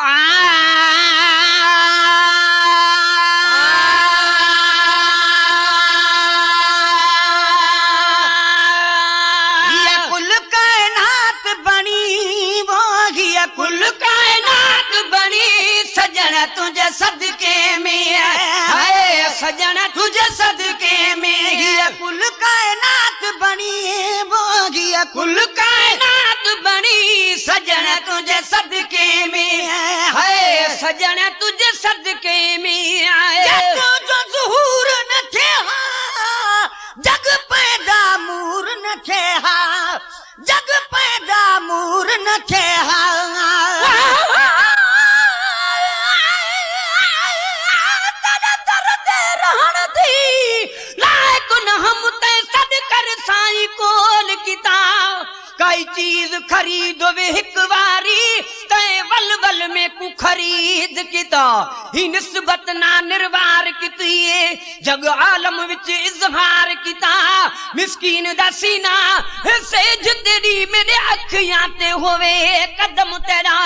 कुल कायनात बनी वो कुल कायनात बनी सजन तुझे सदके में है सजन तुझे सदके में कुल कायनात बनी वो कुल कायनात बनी सजन तुझे सदके में है सजन तुझे सदके में आए जो ज़हूर न थे जग पैदा मूर न थे जग पैदा मूर न थे कई चीज खरीदो वे हिक वारी तय वल वल में कु खरीद किता ही निस्बत ना निर्वार कितिए जग आलम विच इजहार किता मिस्कीन दा सीना सेज तेरी मेरे अखियां ते होवे कदम तेरा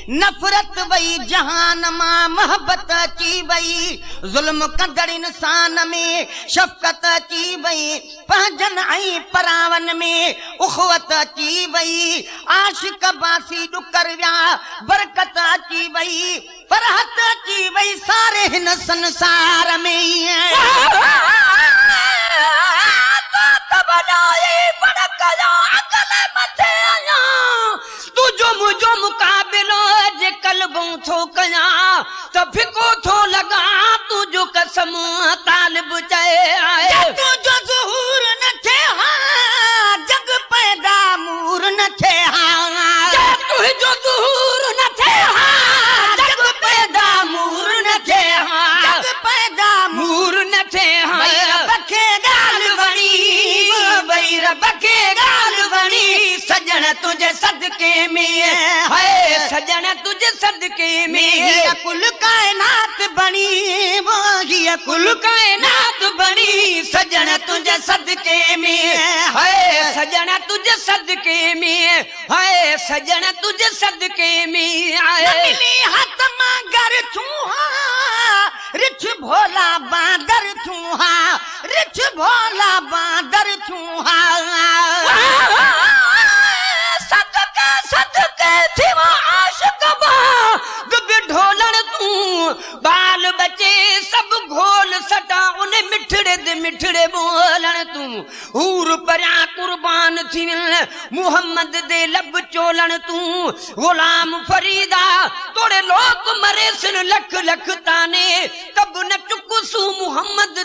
नफरत वही जहान मां मोहब्बत की वही जुल्म कंदड़ इंसान में शफकत की वही पहजन आई परावन में उखवत की वही आशिक बासी डुकर व्या बरकत की वही फरहत की वही सारे हिन संसार में जो मुकाबिलो जे कलबों थो कया तो फिको थो लगा तू जो कसम तालिब चाहे आए तू जो ज़हूर न थे जग पैदा मूर न थे तू जो ज़हूर न थे जग पैदा मूर न थे जग पैदा मूर न थे रब के गाल बनी भई रब के गाल बनी सजन तुझे सदके में है सजन तुझे सदके में कुल कायनात बनी वो कुल कायनात बनी सजन तुझे सदके में है सजन तुझे सदके में है सजन तुझे सदके में आए मिली हाथ मांगर तू रिछ भोला बांदर तू रिछ भोला बांदर तू सदके सदके थी वो आशिक ढोलन तू बाल बचे सब घोल सटा उन्हें मिठड़े दे मिठड़े बोलन तू हूर परया कुर्बान थी मुहम्मद दे लब चोलन तू गुलाम फरीदा तोड़े लोग मरे सिन लख लख ताने तब न चुकसू मुहम्मद